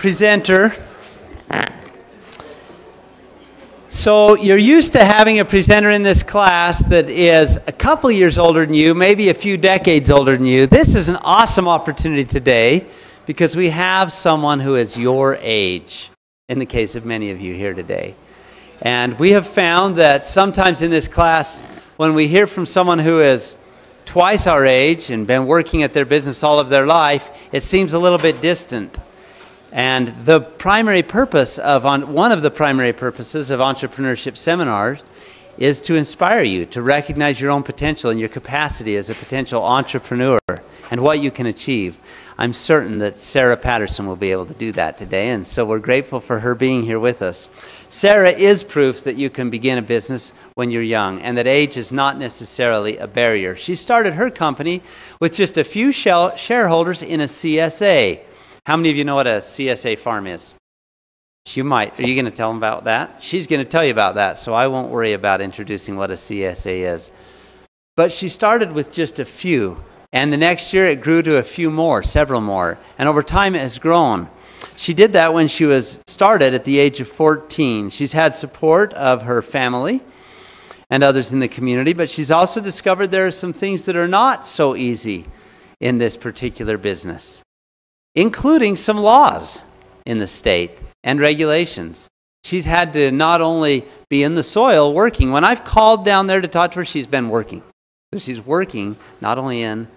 presenter. So you're used to having a presenter in this class that is a couple years older than you, maybe a few decades older than you. This is an awesome opportunity today because we have someone who is your age, in the case of many of you here today. And we have found that sometimes in this class, when we hear from someone who is twice our age and been working at their business all of their life, it seems a little bit distant. And the primary purpose of, one of the primary purposes of entrepreneurship seminars is to inspire you to recognize your own potential and your capacity as a potential entrepreneur and what you can achieve. I'm certain that Sara Patterson will be able to do that today, and so we're grateful for her being here with us. Sara is proof that you can begin a business when you're young and that age is not necessarily a barrier. She started her company with just a few shareholders in a CSA. How many of you know what a CSA farm is? You might. Are you going to tell them about that? She's going to tell you about that, so I won't worry about introducing what a CSA is. But she started with just a few, and the next year it grew to a few more, several more, and over time it has grown. She did that when she was started at the age of 14. She's had support of her family and others in the community, but she's also discovered there are some things that are not so easy in this particular business, including some laws in the state and regulations. She's had to not only be in the soil working. When I've called down there to talk to her, she's been working. So she's working not only in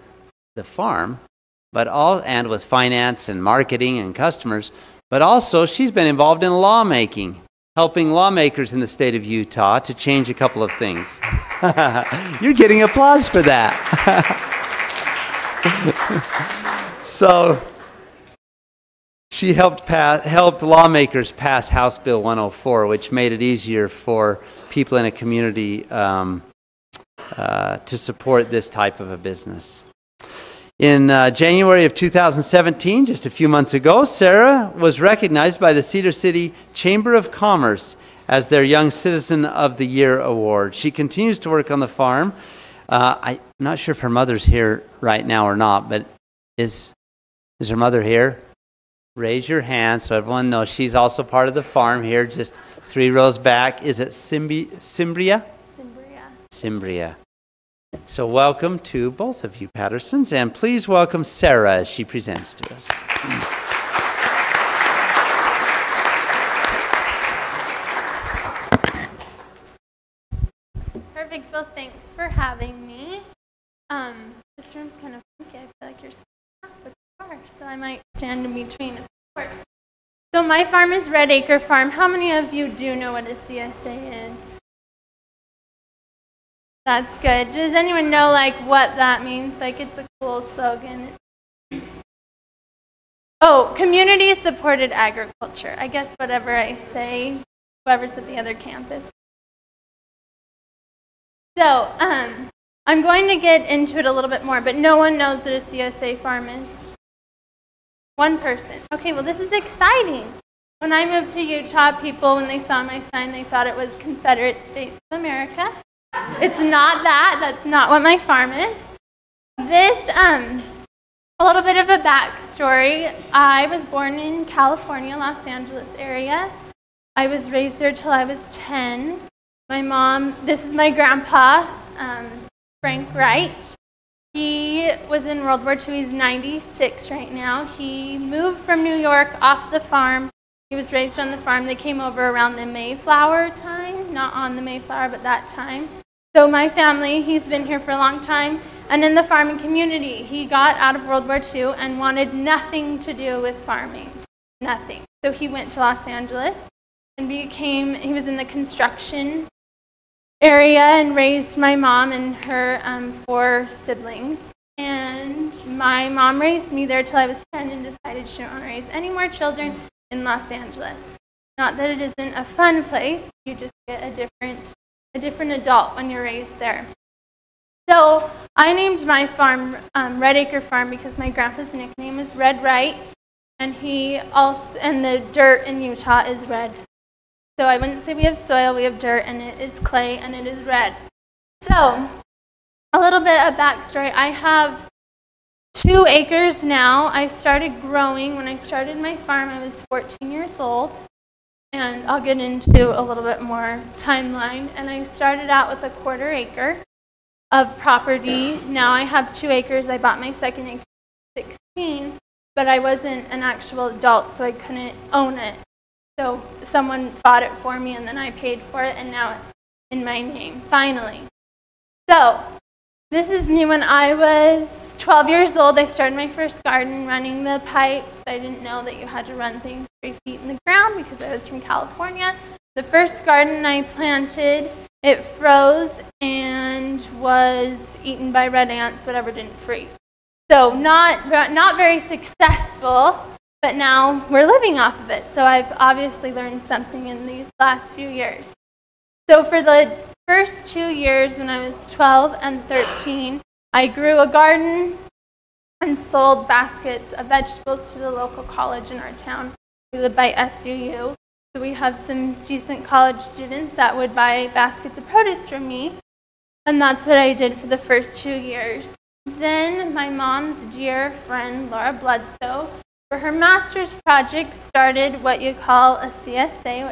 the farm, and with finance and marketing and customers, but also she's been involved in lawmaking, helping lawmakers in the state of Utah to change a couple of things. You're getting applause for that. So she helped lawmakers pass House Bill 104, which made it easier for people in a community to support this type of a business. In January of 2017, just a few months ago, Sara was recognized by the Cedar City Chamber of Commerce as their Young Citizen of the Year award. She continues to work on the farm. I'm not sure if her mother's here right now or not, but is her mother here? Raise your hand so everyone knows she's also part of the farm here, just 3 rows back. Is it Cimbria? Cimbria. So welcome to both of you, Pattersons, and please welcome Sara as she presents to us. Perfect. Well, thanks for having me. This room's kind of funky. I feel like you're so I might stand in between. So my farm is Red Acre Farm. How many of you do know what a CSA is? That's good. Does anyone know what that means? It's a cool slogan. Oh, community supported agriculture. I guess whatever I say, whoever's at the other campus. So I'm going to get into it a little bit more, but no one knows what a CSA farm is. One person. Okay, well, this is exciting. When I moved to Utah, people, when they saw my sign, they thought it was Confederate States of America. It's not that. That's not what my farm is. This, a little bit of a backstory. I was born in California, Los Angeles area. I was raised there till I was 10. My mom, this is my grandpa, Frank Wright. He was in World War II. He's 96 right now. He moved from New York off the farm. He was raised on the farm. They came over around the Mayflower time, not on the Mayflower, but that time. So my family, he's been here for a long time. And in the farming community, he got out of World War II and wanted nothing to do with farming, nothing. So he went to Los Angeles and he was in the construction area and raised my mom and her 4 siblings. And my mom raised me there till I was 10 and decided she didn't want to raise any more children in Los Angeles. Not that it isn't a fun place, you just get a different adult when you're raised there. So I named my farm Red Acre Farm because my grandpa's nickname is Red Wright, and the dirt in Utah is red. So I wouldn't say we have soil, we have dirt, and it is clay, and it is red. So a little bit of backstory. I have 2 acres now. I started growing. When I started my farm, I was 14 years old. And I'll get into a little bit more timeline. And I started out with a 1/4 acre of property. Now I have 2 acres. I bought my second acre at 16, but I wasn't an actual adult, so I couldn't own it. So someone bought it for me, and then I paid for it, and now it's in my name, finally. So this is me when I was 12 years old. I started my first garden running the pipes. I didn't know that you had to run things 3 feet in the ground because I was from California. The first garden I planted, it froze and was eaten by red ants, whatever didn't freeze. So not very successful, but now we're living off of it. So I've obviously learned something in these last few years. So for the first 2 years when I was 12 and 13, I grew a garden and sold baskets of vegetables to the local college in our town. We live by SUU. So we have some decent college students that would buy baskets of produce from me. And that's what I did for the first 2 years. Then my mom's dear friend, Laura Bledsoe, for her master's project, started what you call a CSA,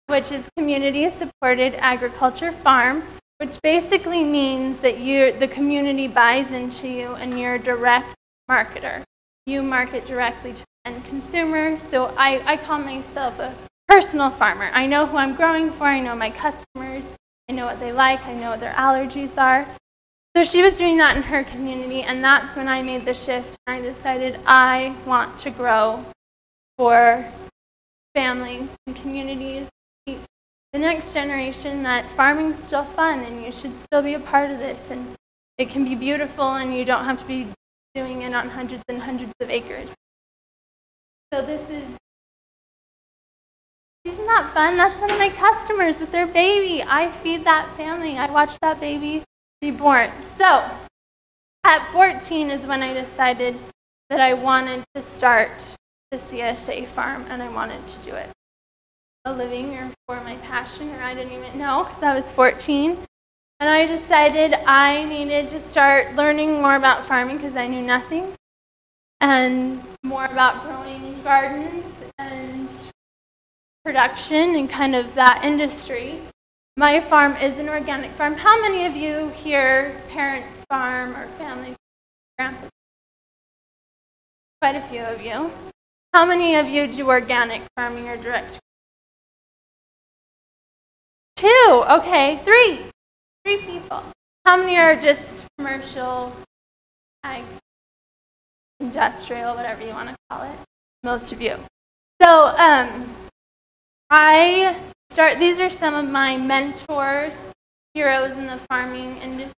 which is Community Supported Agriculture Farm, which basically means that the community buys into you and you're a direct marketer. You market directly to the end consumer. So I call myself a personal farmer. I know who I'm growing for. I know my customers. I know what they like. I know what their allergies are. So she was doing that in her community, and that's when I made the shift. I decided I want to grow for families and communities, the next generation, that farming's still fun and you should still be a part of this, and it can be beautiful and you don't have to be doing it on hundreds and hundreds of acres. So isn't that fun? That's one of my customers with their baby. I feed that family. I watch that baby be born. So at 14 is when I decided that I wanted to start the CSA farm, and I wanted to do it a living or for my passion, or I didn't even know because I was 14. And I decided I needed to start learning more about farming because I knew nothing, and more about growing gardens and production and kind of that industry. My farm is an organic farm. How many of you here parents farm or family grandpa? Quite a few of you. How many of you do organic farming or direct? 2, okay, 3. 3 people. How many are just commercial, ag, industrial, whatever you want to call it? Most of you. So these are some of my mentors, heroes in the farming industry.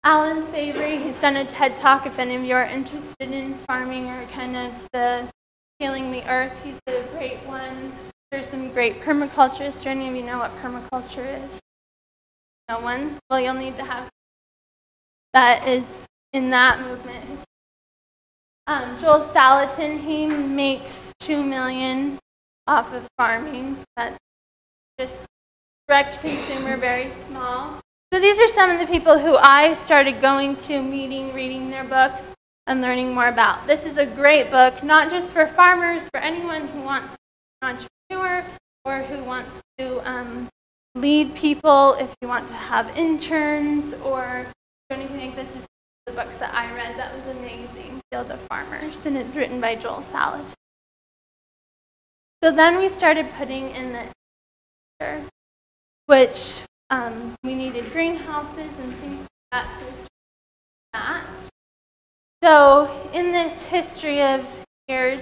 Alan Savory, he's done a TED Talk if any of you are interested in farming or kind of the healing the earth. He's a great one. There's some great permaculturists. Do any of you know what permaculture is? No one? Well, you'll need to have that is in that movement. Joel Salatin, he makes $2 million off of farming. That's just direct consumer, very small. So these are some of the people who I started going to, meeting, reading their books, and learning more about. This is a great book, not just for farmers, for anyone who wants to be an entrepreneur or who wants to lead people, if you want to have interns or anything like this. This is the books that I read that was amazing, Field of Farmers, and it's written by Joel Salatin. So then we started putting in the agriculture, which we needed greenhouses and things like that. So in this history of years,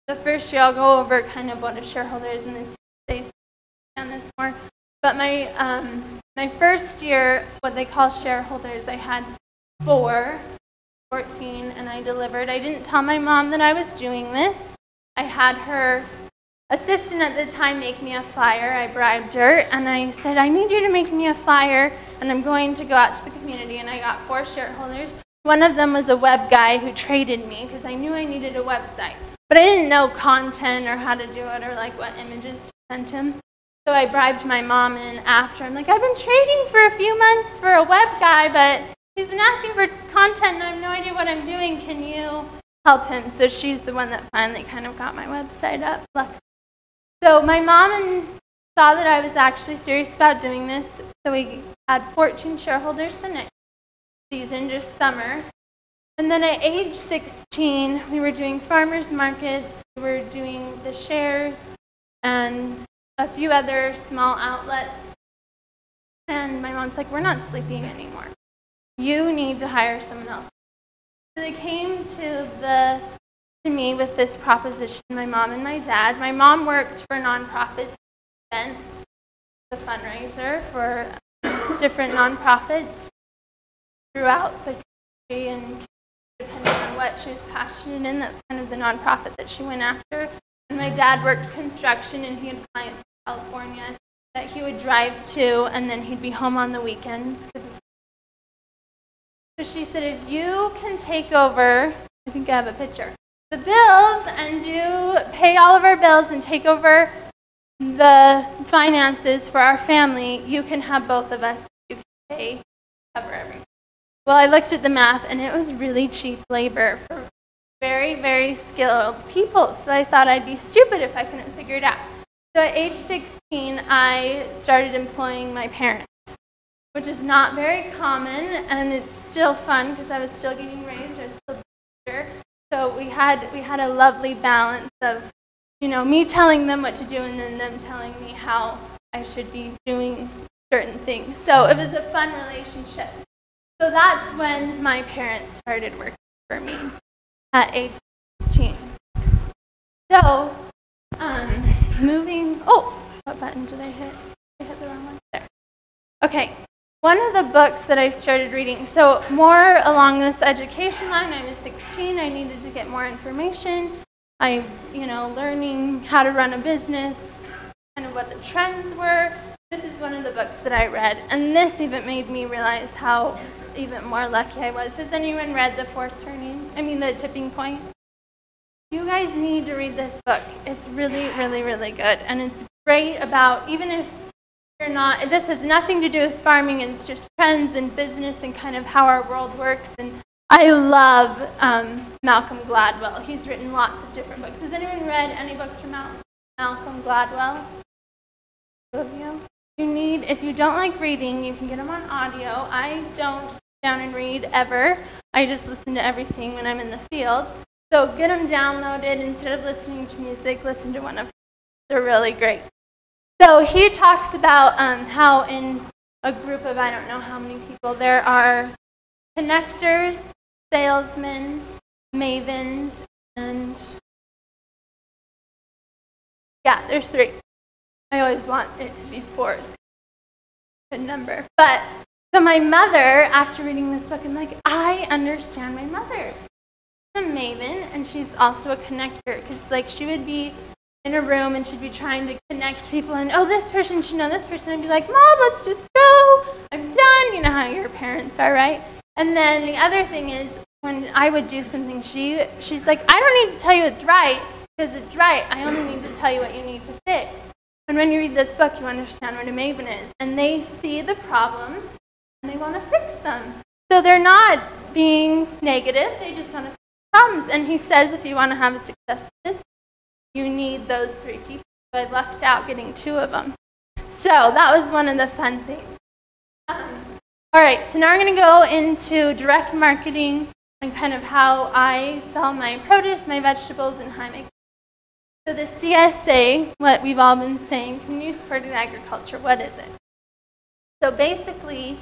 the first year I'll go over kind of what a shareholder is, and they on this more. But my first year, what they call shareholders, I had 14, and I delivered. I didn't tell my mom that I was doing this. I had her assistant at the time make me a flyer. I bribed her, and I said, I need you to make me a flyer, and I'm going to go out to the community. And I got 4 shareholders. One of them was a web guy who traded me because I knew I needed a website. But I didn't know content or how to do it or like what images to send him. So I bribed my mom, and after I'm like, I've been trading for a few months for a web guy, but he's been asking for content and I have no idea what I'm doing. Can you help him? So she's the one that finally kind of got my website up. So my mom saw that I was actually serious about doing this. So we had 14 shareholders the next season, just summer. And then at age 16, we were doing farmers markets, we were doing the shares, and a few other small outlets. And my mom's like, we're not sleeping anymore. You need to hire someone else. So they came to me with this proposition, my mom and my dad. My mom worked for nonprofits, events, the fundraiser for different nonprofits throughout the country, and depending on what she was passionate in, that's kind of the nonprofit that she went after. And my dad worked construction, and he had clients in California that he would drive to, and then he'd be home on the weekends. So she said, if you can take over, I think I have a picture, the bills and pay all of our bills and take over the finances for our family, you can have both of us. You can cover everything. Well, I looked at the math, and it was really cheap labor for very, very skilled people. So I thought I'd be stupid if I couldn't figure it out. So at age 16, I started employing my parents, which is not very common, and it's still fun because I was still getting raised. I was still a teacher. So we had a lovely balance of, me telling them what to do and then them telling me how I should be doing certain things. So it was a fun relationship. So that's when my parents started working for me at age 16. So, what button did I hit? I hit the wrong one. There. Okay. One of the books that I started reading, so more along this education line, I was 16, I needed to get more information. Learning how to run a business, kind of what the trends were. This is one of the books that I read, and this even made me realize how even more lucky I was. Has anyone read The Tipping Point? You guys need to read this book. It's really, really, really good, and it's great about, even if this has nothing to do with farming, it's just trends and business and kind of how our world works. And I love Malcolm Gladwell. He's written lots of different books. Has anyone read any books from Malcolm Gladwell? If you don't like reading, you can get them on audio. I don't sit down and read ever. I just listen to everything when I'm in the field. So get them downloaded. Instead of listening to music, listen to one of them. They're really great. So he talks about how in a group of I don't know how many people, there are connectors, salesmen, mavens, and there's 3. I always want it to be 4. It's a good number. But so my mother, after reading this book, I'm like, I understand my mother. She's a maven, and she's also a connector, because she would be in a room and she'd be trying to connect people, and this person should know this person, and be like, Mom, let's just go. I'm done. You know how your parents are, right? And then the other thing is, when I would do something, she's like, I don't need to tell you it's right, because it's right. I only need to tell you what you need to fix. And when you read this book, you understand what a maven is. And they see the problems, and they want to fix them. So they're not being negative. They just want to fix problems. And he says if you want to have a successful business, you need those 3 people. So I lucked out getting 2 of them. So that was one of the fun things. All right, so now we're going to go into direct marketing and kind of how I sell my produce, my vegetables, and how I make. So the CSA, what we've all been saying, Community Supported Agriculture, what is it? So basically,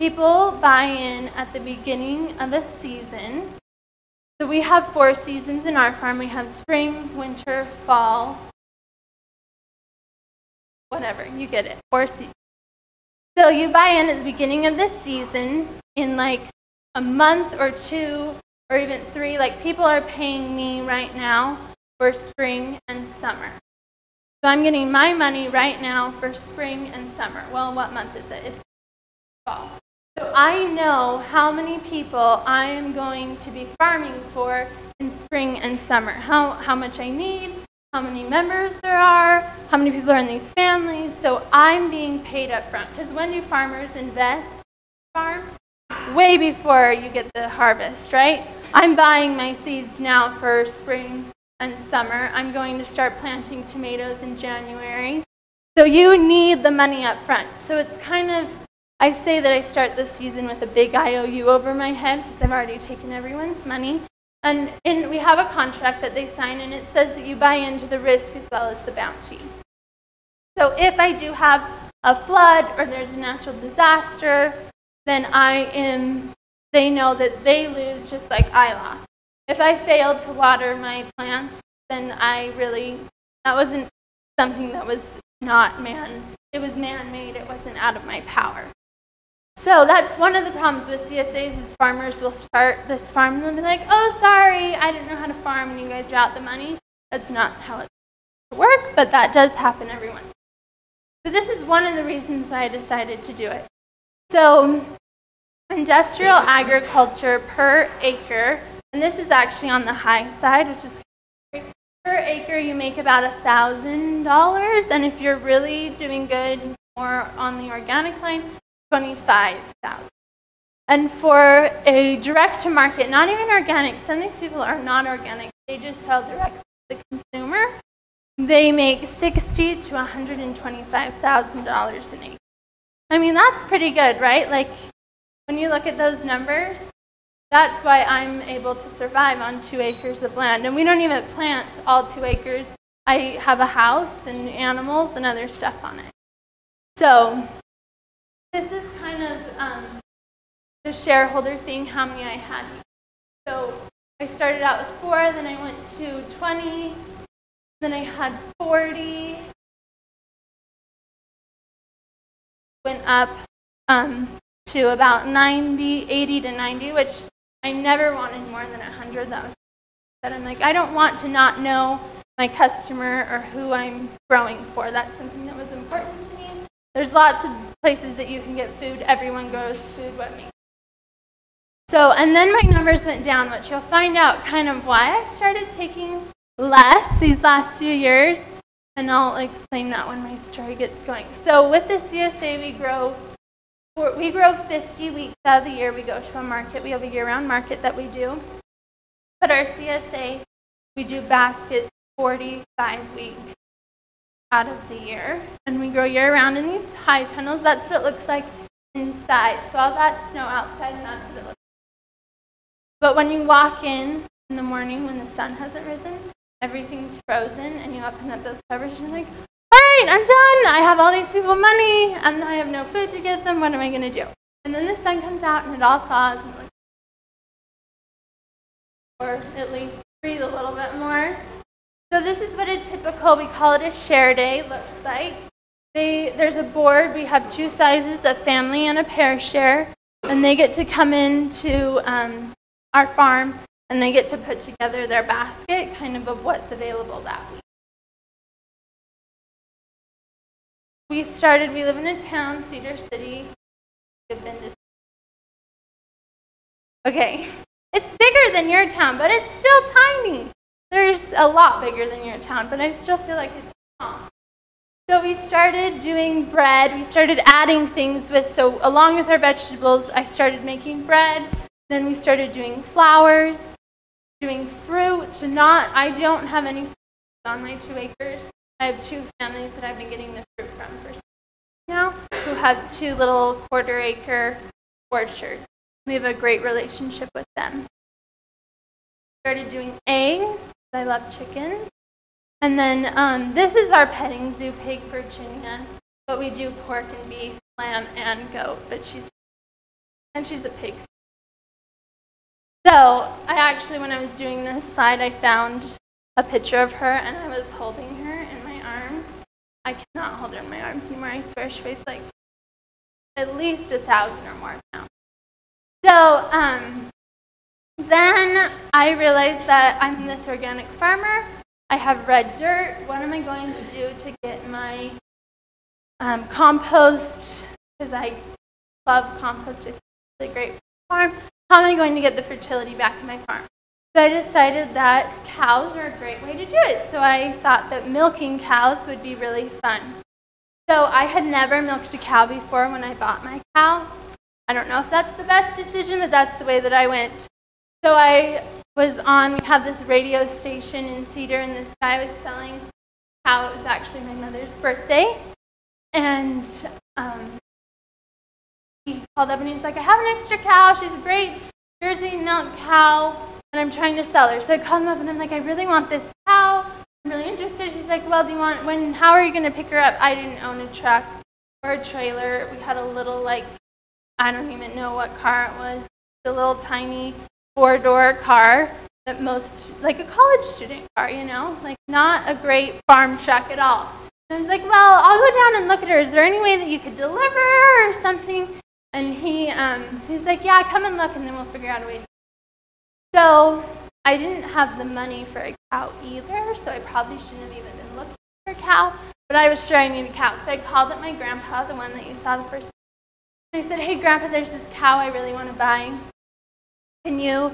people buy in at the beginning of a season. So we have 4 seasons in our farm. We have spring, winter, fall, whatever, you get it, 4 seasons. So you buy in at the beginning of this season in a month or 2 or even 3. People are paying me right now for spring and summer. So I'm getting my money right now for spring and summer. Well, what month is it? It's fall. So I know how many people I am going to be farming for in spring and summer, how much I need, how many members there are, how many people are in these families. So I'm being paid up front. Because when do farmers invest in farm? way before you get the harvest, right? I'm buying my seeds now for spring and summer. I'm going to start planting tomatoes in January. So you need the money up front. So it's kind of, I say that I start this season with a big IOU over my head because I've already taken everyone's money. And we have a contract that they sign, and it says that you buy into the risk as well as the bounty. So if I do have a flood or there's a natural disaster, then they know that they lose just like I lost. If I failed to water my plants, then that wasn't something that was not it was man-made, it wasn't out of my power. So that's one of the problems with CSAs is farmers will start this farm and they'll be like, oh, sorry, I didn't know how to farm and you guys are out the money. That's not how it works, but that does happen every once in a while. So this is one of the reasons why I decided to do it. So industrial agriculture per acre, and this is actually on the high side, which is great. Per acre you make about $1,000, and if you're really doing good, more on the organic line, $25,000. And for a direct-to-market, not even organic, some of these people are not organic, they just sell direct to the consumer, they make $60,000 to $125,000 an acre. I mean, that's pretty good, right? Like, when you look at those numbers, that's why I'm able to survive on 2 acres of land. And we don't even plant all 2 acres. I have a house and animals and other stuff on it. So this is kind of the shareholder thing, how many I had. So I started out with 4, then I went to 20, then I had 40, went up to about 80 to 90, which I never wanted more than 100. That was that I'm like, I don't want to not know my customer or who I'm growing for. That's something that was important to me. There's lots of places that you can get food. Everyone grows food. What makes so, and then my numbers went down, which you'll find out kind of why I started taking less these last few years, and I'll explain that when my story gets going. So with the CSA, we grow 50 weeks out of the year. We go to a market. We have a year-round market that we do. But our CSA, we do baskets 45 weeks out of the year. And we grow year-round in these high tunnels. That's what it looks like inside. So all that snow outside, and that's what it looks like. But when you walk in the morning when the sun hasn't risen, everything's frozen, and you open up those covers, and you're like, all right, I'm done. I have all these people money, and I have no food to give them. What am I going to do? And then the sun comes out, and it all thaws, and or at least breathe a little bit more. So this is what a typical, we call it a share day, looks like. There's a board. We have 2 sizes, a family and a pair share, and they get to come into our farm, and they get to put together their basket, kind of what's available that week. We live in a town, Cedar City. Okay, it's bigger than your town, but it's still tiny. There's a lot bigger than your town, but I still feel like it's small. So we started doing bread. We started adding things so along with our vegetables, I started making bread. Then we started doing flowers, doing fruit. I don't have any fruit on my 2 acres. I have 2 families that I've been getting the fruit from for now, who have 2 little 1/4 acre orchards. We have a great relationship with them. Started doing eggs. I love chicken. And then this is our petting zoo pig, Virginia. But we do pork and beef, lamb, and goat. But she's a pig. So I actually, when I was doing this slide, I found a picture of her, and I was holding her in my arms. I cannot hold her in my arms anymore. I swear she weighs like at least 1,000 or more pounds. So then I realized that I'm this organic farmer. I have red dirt. What am I going to do to get my compost? Because I love compost. It's really great for the farm. How am I going to get the fertility back in my farm? So I decided that cows are a great way to do it. So I thought that milking cows would be really fun. So I had never milked a cow before when I bought my cow. I don't know if that's the best decision, but that's the way that I went. So I was on, we had this radio station in Cedar, and this guy was selling cow. It was actually my mother's birthday. And he called up and he's like, I have an extra cow. She's a great Jersey milk cow, and I'm trying to sell her. So I called him up and I'm like, I really want this cow. I'm really interested. He's like, well, do you want, how are you going to pick her up? I didn't own a truck or a trailer. We had a little, like, I don't even know what car it was. A little tiny 4-door car that like a college student car, you know, like not a great farm truck at all. And I was like, well, I'll go down and look at her. Is there any way that you could deliver her or something? And he's like, yeah, come and look, and then we'll figure out a way. So I didn't have the money for a cow either, so I probably shouldn't have even been looking for a cow, but I was sure I needed a cow. So I called up my grandpa, the one that you saw the first time. I said, hey, Grandpa, there's this cow I really want to buy. Can you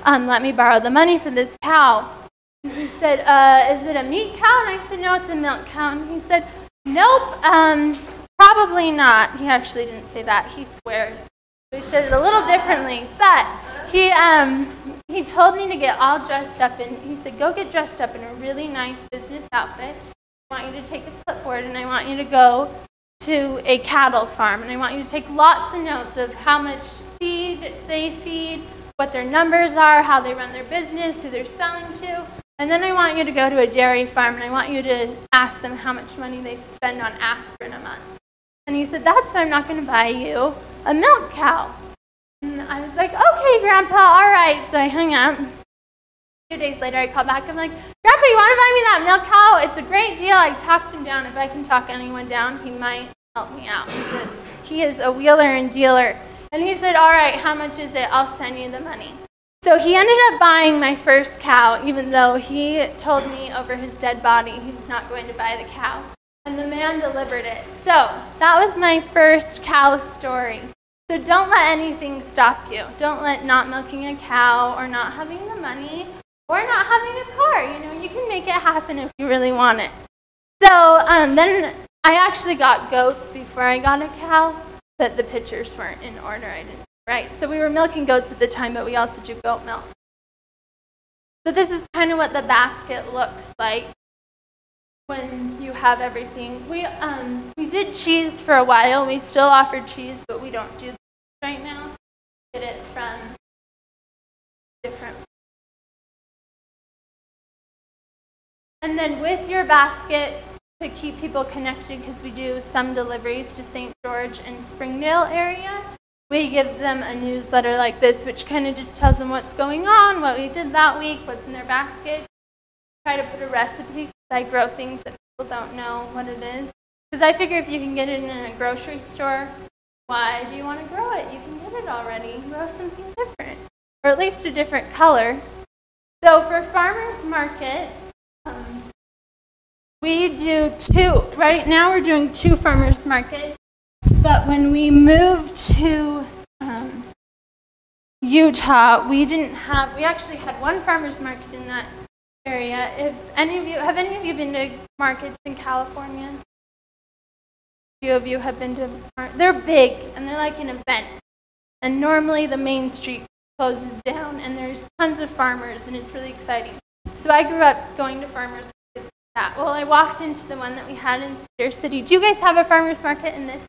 let me borrow the money for this cow? And he said, is it a meat cow? And I said, no, it's a milk cow. And he said, nope, probably not. He actually didn't say that. He swears. So he said it a little differently. But he told me to get all dressed up. And he said, go get dressed up in a really nice business outfit. I want you to take a clipboard, and I want you to go to a cattle farm. And I want you to take lots of notes of how much feed they feed, what their numbers are, how they run their business, who they're selling to. And then I want you to go to a dairy farm, and I want you to ask them how much money they spend on aspirin a month. And he said, that's why I'm not going to buy you a milk cow. And I was like, okay, Grandpa, all right. So I hung up. A few days later, I called back. I'm like, Grandpa, you want to buy me that milk cow? It's a great deal. I talked him down. If I can talk anyone down, he might help me out. He is a wheeler and dealer. And he said, all right, how much is it? I'll send you the money. So he ended up buying my first cow, even though he told me over his dead body he's not going to buy the cow. And the man delivered it. So that was my first cow story. So don't let anything stop you. Don't let not milking a cow or not having the money or not having a car. You know, you can make it happen if you really want it. So then I actually got goats before I got a cow, but the pictures weren't in order. I didn't. Right, so we were milking goats at the time, but we also do goat milk. So this is kind of what the basket looks like when you have everything. We did cheese for a while. We still offer cheese, but we don't do that right now. Get it from different. And then with your basket, to keep people connected, because we do some deliveries to St. George and Springdale area, we give them a newsletter like this, which kind of just tells them what's going on, what we did that week, what's in their basket. Try to put a recipe, because I grow things that people don't know what it is. Because I figure if you can get it in a grocery store, why do you want to grow it? You can get it already. Grow something different, or at least a different color. So for farmers markets, we do two. Right now we're doing 2 farmers markets. But when we moved to Utah, we actually had 1 farmer's market in that area. Have any of you been to markets in California? A few of you have been to, they're big, and they're like an event. And normally the main street closes down, and there's tons of farmers, and it's really exciting. So I grew up going to farmers markets like that. Well, I walked into the one that we had in Cedar City. Do you guys have a farmer's market in this?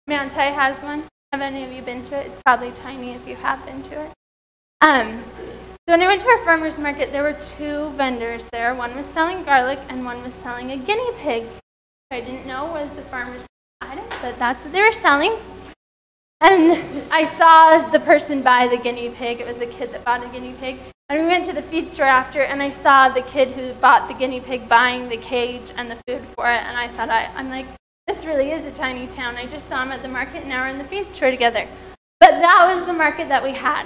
Manti has one. Have any of you been to it? It's probably tiny if you have been to it. So when I went to our farmer's market, there were 2 vendors there. One was selling garlic, and one was selling a guinea pig. I didn't know was the farmer's item, but that's what they were selling. And I saw the person buy the guinea pig. It was a kid that bought a guinea pig. And we went to the feed store after, and I saw the kid who bought the guinea pig buying the cage and the food for it. And I thought, I'm like, this really is a tiny town. I just saw him at the market, and now we're in the feed store together. But that was the market that we had.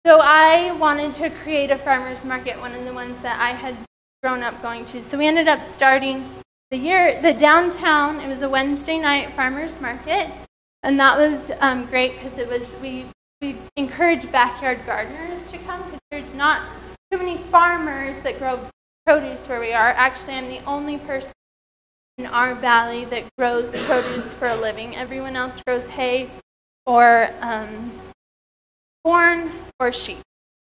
So I wanted to create a farmer's market, one of the ones that I had grown up going to. So we ended up starting the downtown. It was a Wednesday night farmer's market, and that was great because we encourage backyard gardeners to come, because there's not too many farmers that grow produce where we are. Actually, I'm the only person in our valley that grows produce for a living. Everyone else grows hay or corn or sheep.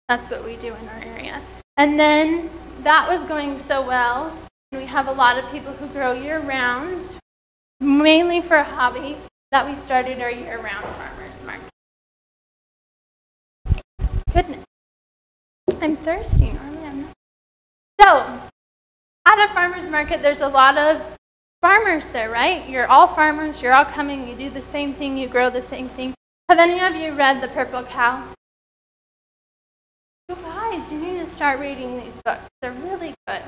That's what we do in our area. And then that was going so well. And we have a lot of people who grow year-round, mainly for a hobby, that we started our year-round farmers market. Goodness. I'm thirsty. Normally I'm not. So, at a farmer's market, there's a lot of farmers there, right? You're all farmers. You're all coming. You do the same thing. You grow the same thing. Have any of you read The Purple Cow? You guys, you need to start reading these books. They're really good.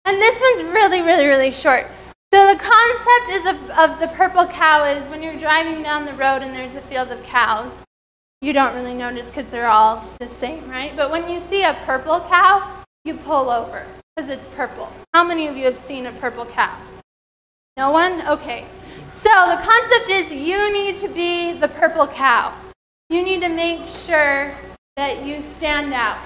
And this one's really, really, really short. So the concept of the purple cow is when you're driving down the road and there's a field of cows, you don't really notice because they're all the same, right? But when you see a purple cow, you pull over because it's purple. How many of you have seen a purple cow? No one? Okay. So the concept is you need to be the purple cow. You need to make sure that you stand out.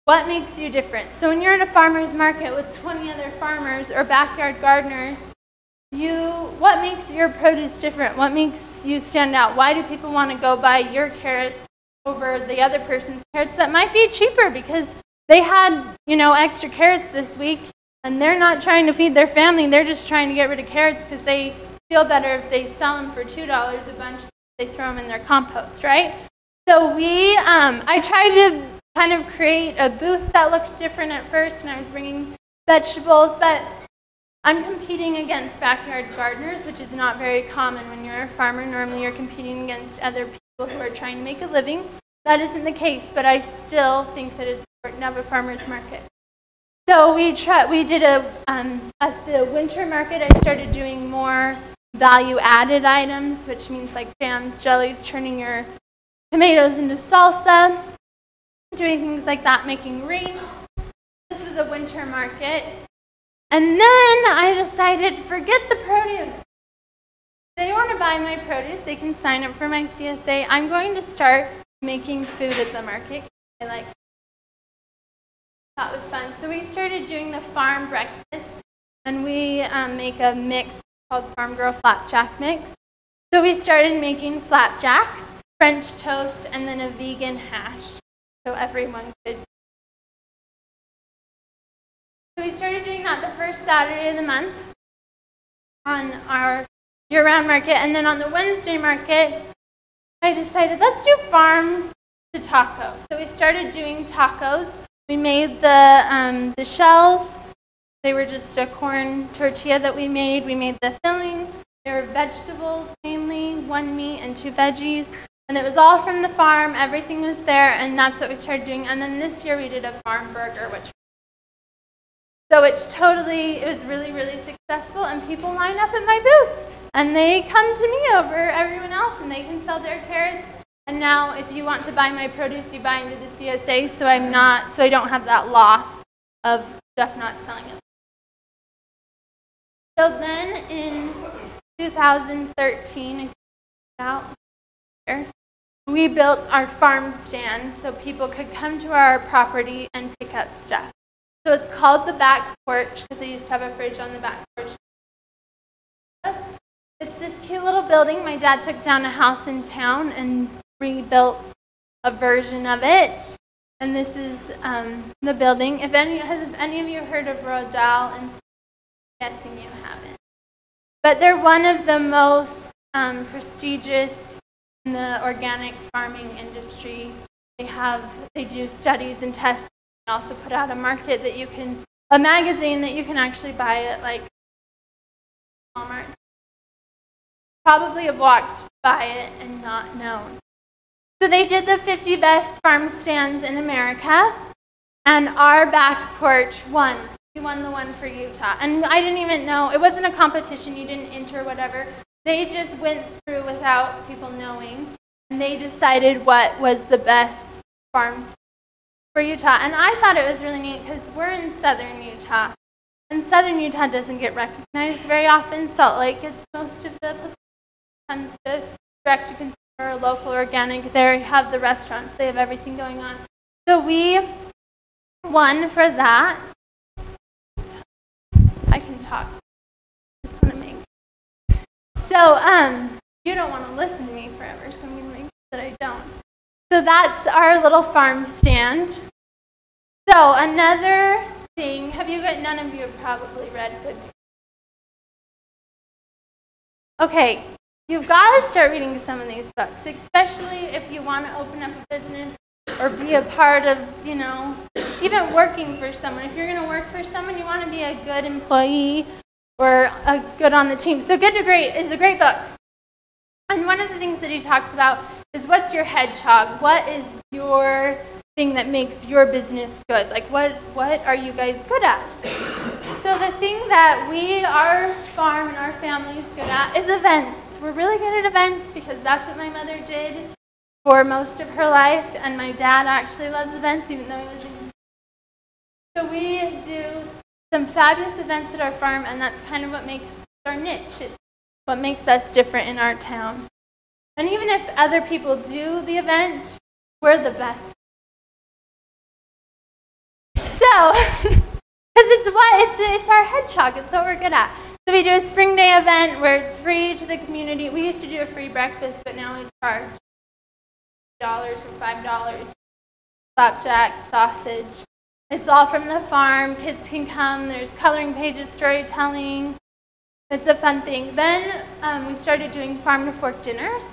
What makes you different? So when you're at a farmer's market with 20 other farmers or backyard gardeners, what makes your produce different? What makes you stand out? Why do people want to go buy your carrots over the other person's carrots that might be cheaper because they had, extra carrots this week and they're not trying to feed their family. They're just trying to get rid of carrots because they feel better if they sell them for $2 a bunch. They throw them in their compost, right? So I tried to kind of create a booth that looked different at first, and I was bringing vegetables, but I'm competing against backyard gardeners, which is not very common when you're a farmer. Normally you're competing against other people who are trying to make a living. That isn't the case, but I still think that it's important to have a farmer's market. So we did at the winter market, I started doing more value-added items, which means like jams, jellies, turning your tomatoes into salsa, doing things like that, making wreaths. This was a winter market. And then I decided, forget the produce. If they want to buy my produce, they can sign up for my CSA. I'm going to start making food at the market. That was fun. So we started doing the farm breakfast, and we make a mix called Farm Girl Flapjack Mix. So we started making flapjacks, French toast, and then a vegan hash, so everyone could. So we started doing that the first Saturday of the month on our year-round market, and then on the Wednesday market, I decided let's do farm to taco. So we started doing tacos. We made the shells. They were just a corn tortilla that we made. We made the filling. They were vegetables mainly, 1 meat and 2 veggies. And it was all from the farm. Everything was there, and that's what we started doing. And then this year we did a farm burger, it was really, really successful, and people line up at my booth. And they come to me over everyone else, and they can sell their carrots. And now if you want to buy my produce, you buy into the CSA, so I don't have that loss of stuff not selling it. So then in 2013, we built our farm stand so people could come to our property and pick up stuff. So it's called the back porch because they used to have a fridge on the back porch. It's this cute little building. My dad took down a house in town and rebuilt a version of it. And this is the building. Has any of you heard of Rodal? And I'm guessing you haven't. But they're one of the most prestigious in the organic farming industry. They do studies and tests. They also put out a magazine that you can actually buy at like Walmart. Probably have walked by it and not known. So they did the 50 best farm stands in America, and our back porch won. We won the one for Utah. And I didn't even know, it wasn't a competition, you didn't enter whatever. They just went through without people knowing, and they decided what was the best farm stand for Utah. And I thought it was really neat because we're in southern Utah, and southern Utah doesn't get recognized very often. Salt Lake gets most of the tons to direct to consumer or local organic. They have the restaurants, they have everything going on. So we won for that. I can talk. you don't want to listen to me forever, so I'm going to make sure that I don't. So that's our little farm stand. So another thing, none of you have probably read Good to Great. Okay, you've got to start reading some of these books, especially if you want to open up a business or be a part of, even working for someone. If you're going to work for someone, you want to be a good employee or a good on the team. So Good to Great is a great book. And one of the things that he talks about is, what's your hedgehog? What is your thing that makes your business good? Like, what are you guys good at? So the thing that our farm and our family is good at is events. We're really good at events because that's what my mother did for most of her life, and my dad actually loves events, even though he was in. So we do some fabulous events at our farm, and that's kind of what makes our niche. It's what makes us different in our town. And even if other people do the event, we're the best. So, because it's our hedgehog, it's what we're good at. So we do a spring day event where it's free to the community. We used to do a free breakfast, but now we charge $3 or $5. Flapjack, sausage. It's all from the farm. Kids can come. There's coloring pages, storytelling. It's a fun thing. Then we started doing farm to fork dinners,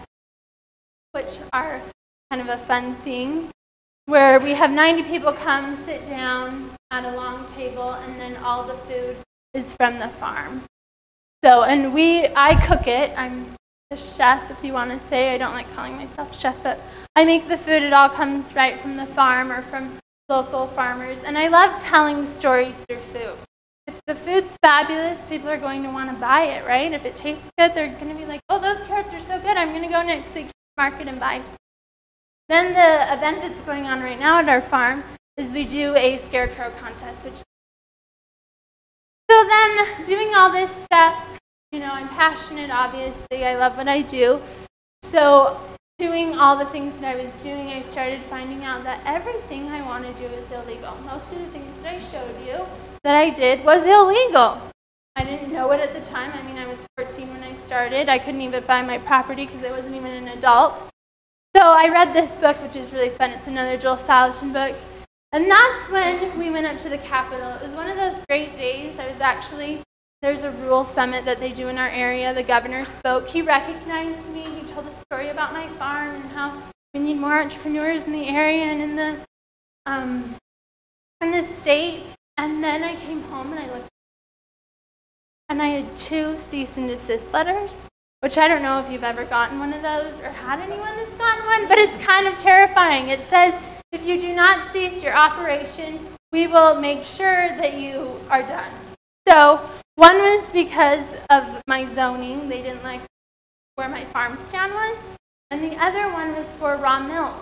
which are kind of a fun thing, where we have 90 people come, sit down at a long table, and then all the food is from the farm. So, and I cook it. I'm the chef, if you want to say. I don't like calling myself chef, but I make the food. It all comes right from the farm or from local farmers. And I love telling stories through food. If the food's fabulous, people are going to want to buy it, right? If it tastes good, they're going to be like, oh, those carrots are so good. I'm going to go next week to the market and buy some. Then the event that's going on right now at our farm is we do a scarecrow contest. So then, doing all this stuff, I'm passionate, obviously. I love what I do. So doing all the things that I was doing, I started finding out that everything I want to do is illegal. Most of the things that I showed you that I did was illegal. I didn't know it at the time. I was 14 when I started. I couldn't even buy my property because I wasn't even an adult. So I read this book, which is really fun. It's another Joel Salatin book. And that's when we went up to the Capitol. It was one of those great days. There's a rural summit that they do in our area. The governor spoke. He recognized me. He told a story about my farm and how we need more entrepreneurs in the area and in the state. And then I came home and I looked, and I had 2 cease and desist letters, which I don't know if you've ever gotten one of those or had anyone that's gotten one, but it's kind of terrifying. It says, if you do not cease your operation, we will make sure that you are done. So one was because of my zoning. They didn't like where my farm stand was. And the other one was for raw milk.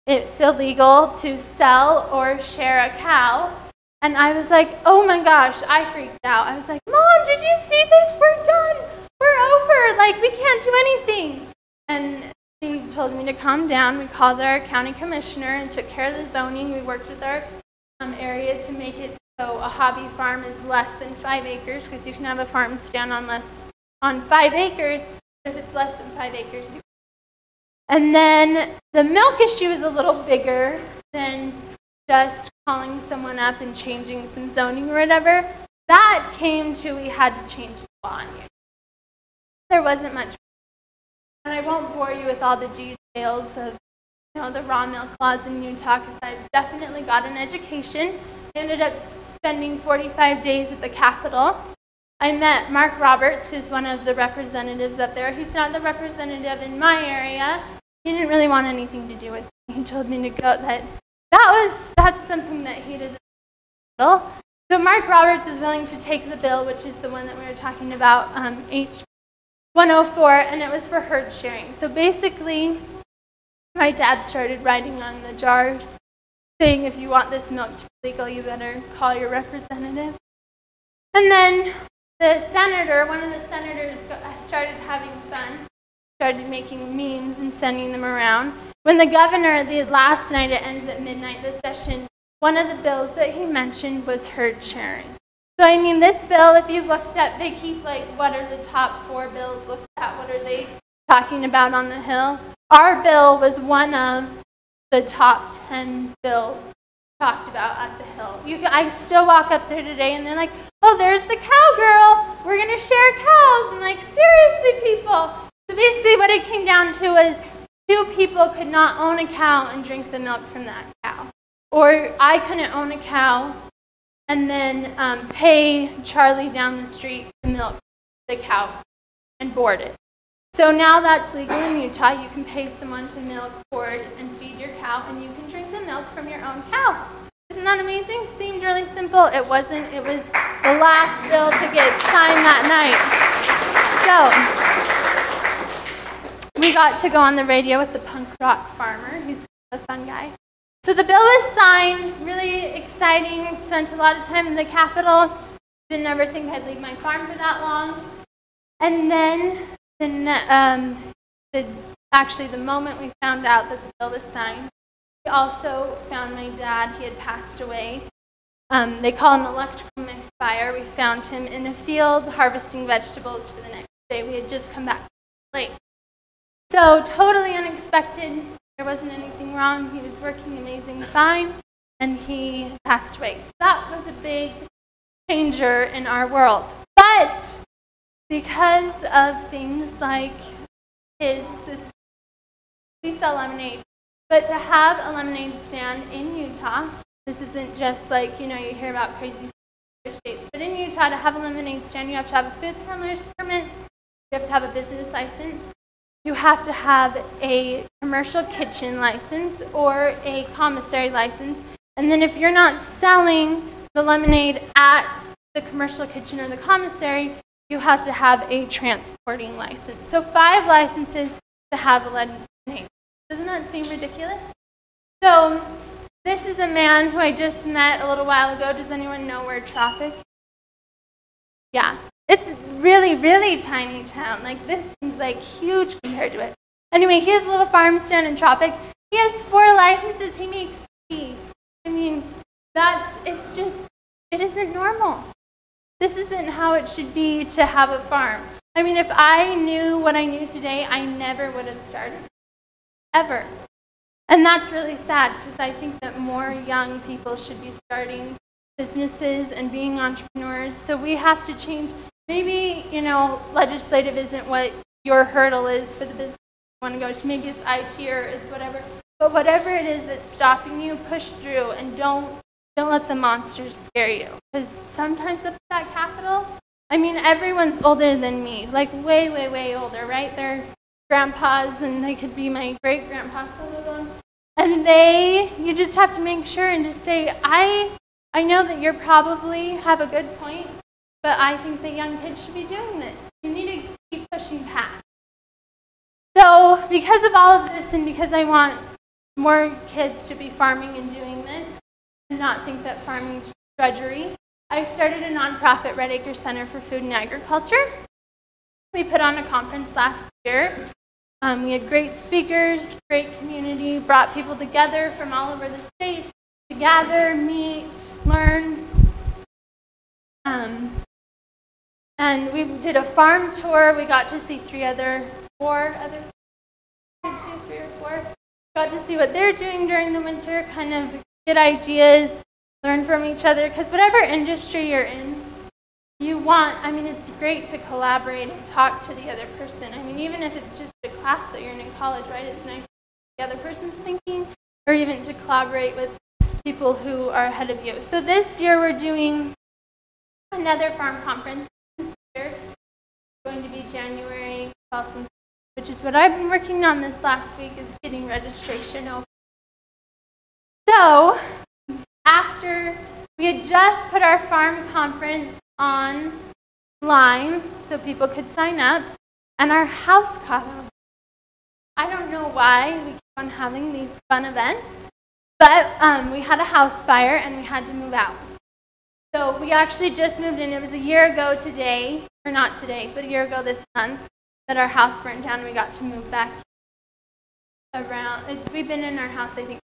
It's illegal to sell or share a cow. And I was like, oh my gosh, I freaked out. I was like, Mom, did you see this? We're done. We're over. We can't do anything. And she told me to calm down. We called our county commissioner and took care of the zoning. We worked with our area to make it so a hobby farm is less than 5 acres, because you can have a farm stand on 5 acres. If it's less than 5 acres, you. And then the milk issue is a little bigger than just calling someone up and changing some zoning or whatever. That came to we had to change the law on you. There wasn't much. And I won't bore you with all the details of the raw milk laws in Utah, because I've definitely got an education. I ended up spending 45 days at the Capitol. I met Mark Roberts, who's one of the representatives up there. He's not the representative in my area. He didn't really want anything to do with me. He told me to go. That's something that he did. So Mark Roberts is willing to take the bill, which is the one that we were talking about, H 104, and it was for herd sharing. So basically, my dad started writing on the jars saying, if you want this milk to be legal, you better call your representative. And then one of the senators started having fun, started making memes and sending them around. When the governor, the last night, it ends at midnight, the session, one of the bills that he mentioned was herd sharing. So I mean, this bill, if you looked at, they keep like, what are the top 4 bills looked at? What are they talking about on the Hill? Our bill was one of the top 10 bills talked about at the Hill. I still walk up there today and they're like, oh, there's the cowgirl. We're going to share cows. I'm like, seriously, people. So basically what it came down to was 2 people could not own a cow and drink the milk from that cow. Or I couldn't own a cow and then pay Charlie down the street to milk the cow and board it. So now that's legal in Utah. You can pay someone to milk, board, and feed your cow, and you can drink the milk from your own cow. Isn't that amazing? Seemed really simple. It wasn't. It was the last bill to get signed that night. So we got to go on the radio with the punk rock farmer. He's a fun guy. So the bill was signed, really exciting. Spent a lot of time in the Capitol. Didn't ever think I'd leave my farm for that long. And then actually the moment we found out that the bill was signed, we also found my dad. He had passed away. They call him electrical misfire. We found him in a field harvesting vegetables for the next day. We had just come back late. So totally unexpected. There wasn't anything wrong. He was working amazing fine, and he passed away. So that was a big changer in our world. But because of things like kids, we sell lemonade. But to have a lemonade stand in Utah, this isn't just like, you hear about crazy states, but in Utah, to have a lemonade stand, you have to have a food handler's permit, you have to have a business license, you have to have a commercial kitchen license or a commissary license, and then if you're not selling the lemonade at the commercial kitchen or the commissary, you have to have a transporting license. So 5 licenses to have a lemonade. Doesn't that seem ridiculous? So this is a man who I just met a little while ago. Does anyone know where Tropic? Yeah. It's really, really tiny town. Like, this seems like huge compared to it. Anyway, he has a little farm stand in Tropic. He has 4 licenses. He makes cheese. I mean, it isn't normal. This isn't how it should be to have a farm. I mean, if I knew what I knew today, I never would have started. Ever. And that's really sad, because I think that more young people should be starting businesses and being entrepreneurs. So we have to change. Maybe, legislative isn't what your hurdle is for the business you want to go to. Maybe it's IT or it's whatever. But whatever it is that's stopping you, push through and don't let the monsters scare you. Because sometimes up at that Capitol, I mean, everyone's older than me. Like, way, way, way older, right? They're grandpas, and they could be my great-grandpa, some of them. And you just have to make sure and just say, I know that you probably have a good point, but I think that young kids should be doing this. You need to keep pushing past. So because of all of this, and because I want more kids to be farming and doing this, and not think that farming is drudgery, I started a nonprofit, Red Acre Center for Food and Agriculture. We put on a conference last year. We had great speakers, great community, brought people together from all over the state to gather, meet, learn. And we did a farm tour. We got to see 3 or 4. Got to see what they're doing during the winter, kind of get ideas, learn from each other. Because whatever industry you're in, it's great to collaborate and talk to the other person. I mean, even if it's just a class that you're in college, right? It's nice to the other person's thinking, or even to collaborate with people who are ahead of you. So this year we're doing another farm conference. This year it's going to be January 12th, which is what I've been working on this last week, is getting registration open. So after we had just put our farm conference online so people could sign up, and our house caught on. I don't know why we keep on having these fun events, but we had a house fire and we had to move out. So we actually just moved in. It was a year ago today, or not today, but a year ago this month, that our house burned down and we got to move back around. We've been in our house, I think,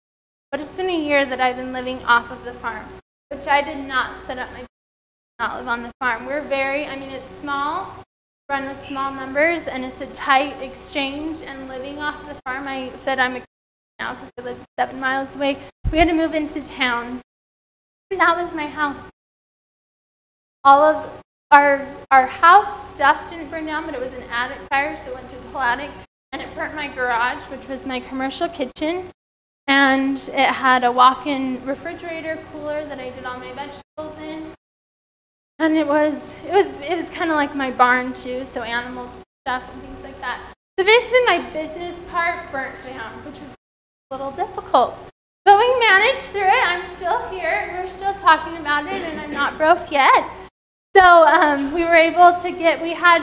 but it's been a year that I've been living off of the farm, which I did not set up my not live on the farm. We're it's small, run with small numbers, and it's a tight exchange, and living off the farm, I said I'm a now because I live 7 miles away. We had to move into town. And that was my house. All of our house stuff didn't burn down, but it was an attic fire, so it went through the whole attic. And it burnt my garage, which was my commercial kitchen. And it had a walk-in refrigerator cooler that I did all my vegetables in. And it was kind of like my barn too, so animal stuff and things like that. So basically my business part burnt down, which was a little difficult. But we managed through it. I'm still here. We're still talking about it, and I'm not broke yet. So we were able to we had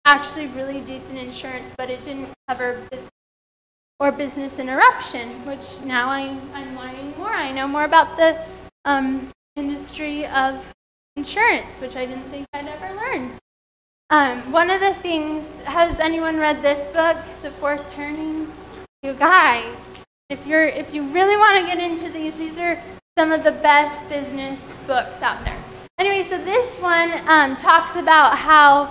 actually really decent insurance, but it didn't cover business interruption, which now I'm learning more. I know more about the industry of insurance, which I didn't think I'd ever learn. One of the things, has anyone read this book, The Fourth Turning? You guys, if you really want to get into these are some of the best business books out there. Anyway, so this one talks about how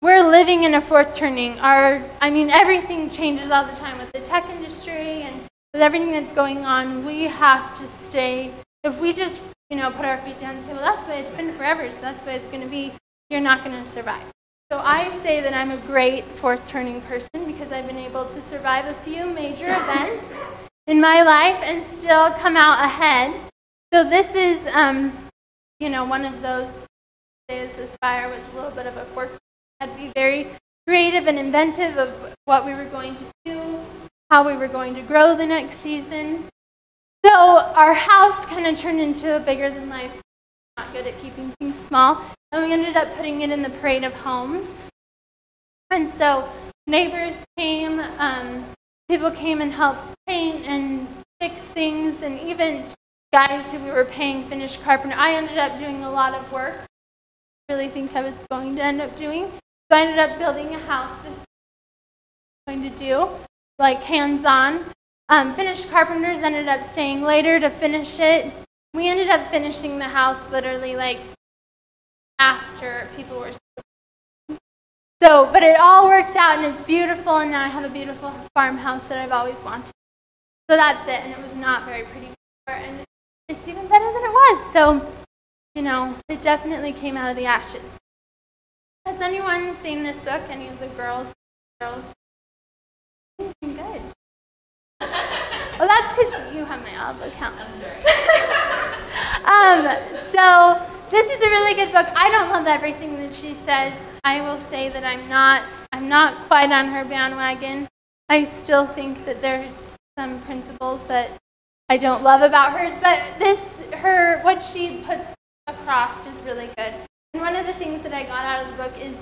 we're living in a fourth turning. Everything changes all the time with the tech industry and with everything that's going on. We have to stay. If we just, put our feet down and say, well, that's the way it's been forever, so that's the way it's going to be, you're not going to survive. So I say that I'm a great fourth turning person because I've been able to survive a few major events in my life and still come out ahead. So this is, one of those days. This fire was a little bit of a fork. I had to be very creative and inventive of what we were going to do, how we were going to grow the next season. So our house kind of turned into a bigger than life. Not good at keeping things small. And we ended up putting it in the parade of homes. And so neighbors came, people came and helped paint and fix things, and even guys who we were paying finished carpenter. I ended up doing a lot of work I really think I was going to end up doing. So I ended up building a house this I'm going to do, like hands-on. Finished carpenters ended up staying later to finish it. We ended up finishing the house literally like after people were supposed to. So, but it all worked out and it's beautiful, and now I have a beautiful farmhouse that I've always wanted. So that's it, and it was not very pretty before, and it's even better than it was. So, it definitely came out of the ashes. Has anyone seen this book? Any of the girls? Good. Well, that's because you have my Audible account. So this is a really good book. I don't love everything that she says. I will say that I'm not quite on her bandwagon. I still think that there's some principles that I don't love about hers, but what she puts across is really good. And one of the things that I got out of the book is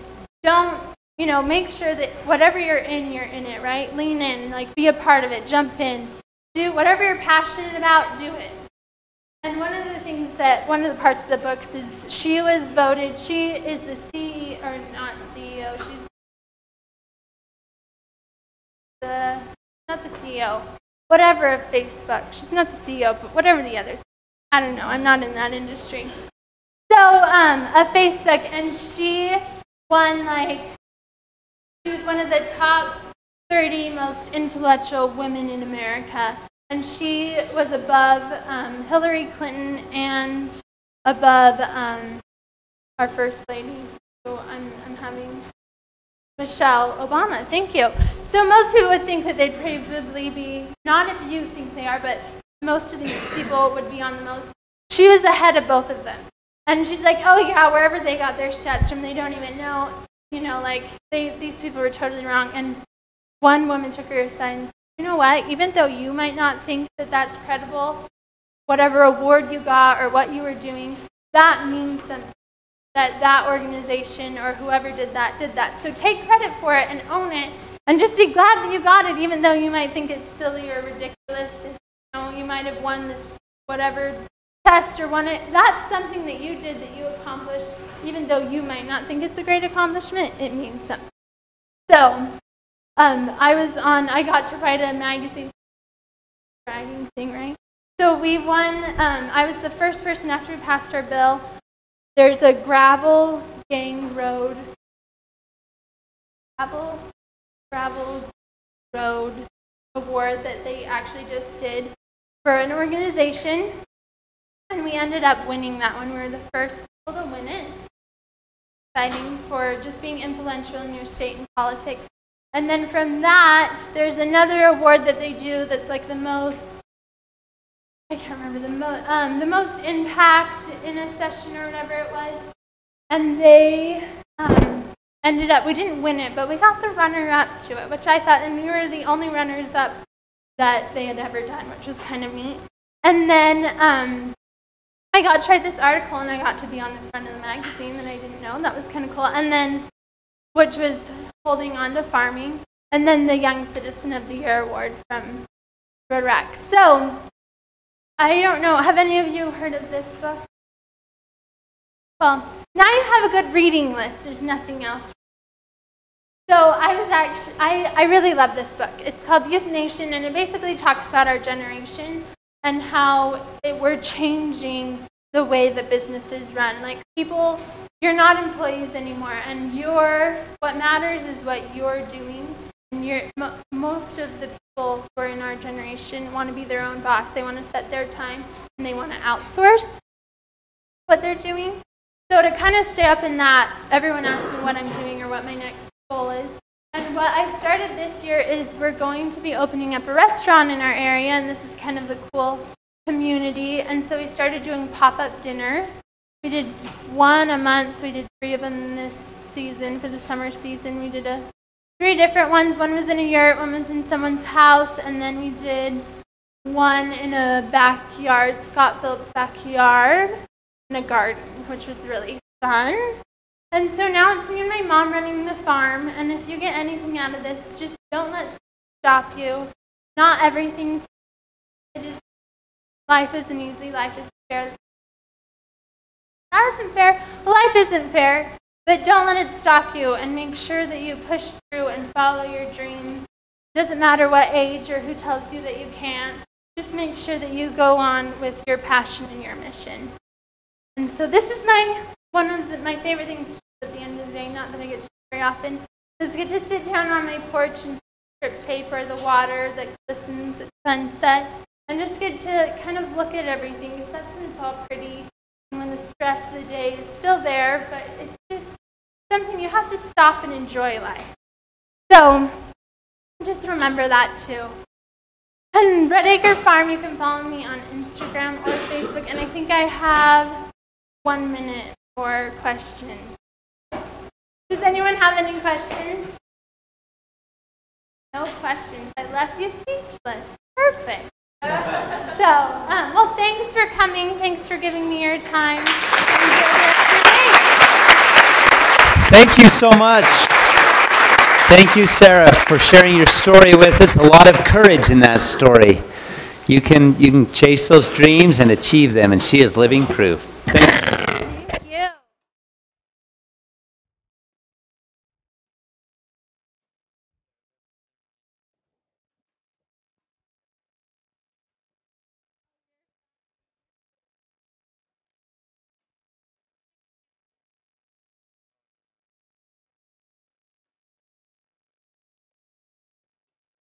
make sure that whatever you're in it, right? Lean in, be a part of it, jump in. Do whatever you're passionate about, do it. And one of the parts of the books is she is the CEO, or not CEO, she's not the CEO, whatever of Facebook. She's not the CEO, but whatever the other thing. I don't know, I'm not in that industry. So, of Facebook, and she won, she was one of the top 30 most influential women in America. And she was above Hillary Clinton and above our First Lady. So I'm having Michelle Obama. Thank you. So most people would think that they'd probably be, not if you think they are, but most of these people would be on the most. She was ahead of both of them. And she's like, oh yeah, wherever they got their stats from, they don't even know. These people were totally wrong. And one woman took her aside and said, you know what, even though you might not think that that's credible, whatever award you got or what you were doing, that means something. That organization or whoever did that. So take credit for it and own it, and just be glad that you got it, even though you might think it's silly or ridiculous. You might have won this whatever test or won it. That's something that you did, that you accomplished, even though you might not think it's a great accomplishment. It means something. So I got to write a magazine writing thing, right? So we won. I was the first person after we passed our bill there's a gravel gang road, gravel road award that they actually just did for an organization, and we ended up winning that one. We were the first people to win it. Exciting for just being influential in your state and politics. And then from that, there's another award that they do that's like the most, I can't remember, the most impact in a session or whatever it was. And they ended up, we didn't win it, but we got the runner-up to it, which I thought, and we were the only runners-up that they had ever done, which was kind of neat. And then I got to write this article, and I got to be on the front of the magazine that I didn't know. That was kind of cool. And then, which was holding on to farming. And then the Young Citizen of the Year award from Red Rock. So, I don't know, have any of you heard of this book? Well, now you have a good reading list, if nothing else. So I really love this book. It's called Youth Nation, and it basically talks about our generation and how we're changing the way that businesses run. Like people, you're not employees anymore, and what matters is what you're doing. And most of the people who are in our generation want to be their own boss. They want to set their time, and they want to outsource what they're doing. So to kind of stay up in that, everyone asks me what I'm doing or what my next goal is. And what I've started this year is we're going to be opening up a restaurant in our area, and this is kind of the cool community. And so we started doing pop-up dinners. We did one a month, so we did 3 of them this season. For the summer season, we did 3 different ones. One was in a yurt, one was in someone's house, and then we did one in a backyard, Scott Phillips' backyard, in a garden, which was really fun. And so now it's me and my mom running the farm, and if you get anything out of this, just don't let it stop you. Not everything's life isn't easy, life isn't fair. That isn't fair. Well, life isn't fair, but don't let it stop you, and make sure that you push through and follow your dreams. It doesn't matter what age or who tells you that you can't. Just make sure that you go on with your passion and your mission. And so this is one of my favorite things to do at the end of the day, not that I get to very often, is get to sit down on my porch and strip tape or the water that glistens at sunset, and just get to kind of look at everything, because that's when it's all pretty, and when the stress of the day is still there, but it's just something you have to stop and enjoy life. So just remember that too. And Red Acre Farm, you can follow me on Instagram or Facebook, and I think I have 1 minute for questions. Does anyone have any questions? No questions. I left you speechless. Perfect. So, well, thanks for coming. Thanks for giving me your time. Thank you so much. Thank you, Sarah, for sharing your story with us. A lot of courage in that story. You can chase those dreams and achieve them, and she is living proof. Thank you.